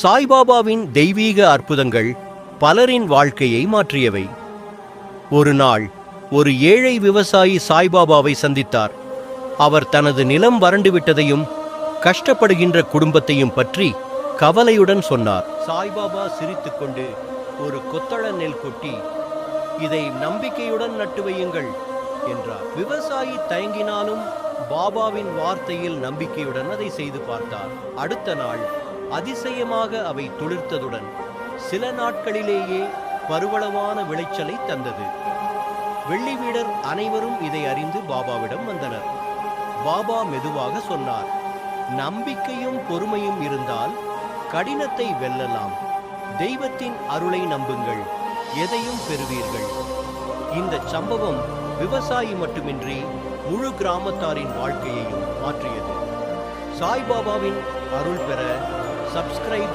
சாய்பாபாவின் தெய்வீக அற்புதங்கள் பலரின் வாழ்க்கையை மாற்றியவை. ஒரு நாள் ஒரு ஏழை விவசாயி சாய்பாபாவை சந்தித்தார். அவர் தனது நிலம் வறண்டுவிட்டதையும் கஷ்டப்படுகின்ற குடும்பத்தையும் பற்றி கவலையுடன் சொன்னார். சாய்பாபா சிரித்துக்கொண்டு ஒரு கொத்தள நெல் கொட்டி, இதை நம்பிக்கையுடன் நட்டு வையுங்கள் என்றார். விவசாயி தயங்கினாலும் பாபாவின் வார்த்தையில் நம்பிக்கையுடன் அதை செய்து பார்த்தார். அடுத்த நாள் அதிசயமாக அவை துளிர்த்ததுடன் சில நாட்களிலேயே பருவளவான விளைச்சலை தந்தது. வெள்ளி வீடர் அனைவரும் இதை அறிந்து பாபாவிடம் வந்தனர். பாபா மெதுவாக சொன்னார், நம்பிக்கையும் பொறுமையும் இருந்தால் கடினத்தை வெல்லலாம். தெய்வத்தின் அருளை நம்புங்கள், எதையும் பெறுவீர்கள். இந்த சம்பவம் விவசாயி மட்டுமின்றி முழு கிராமத்தாரின் வாழ்க்கையையும் மாற்றியது. சாய்பாபாவின் அருள் பெற சப்ஸ்கிரைப்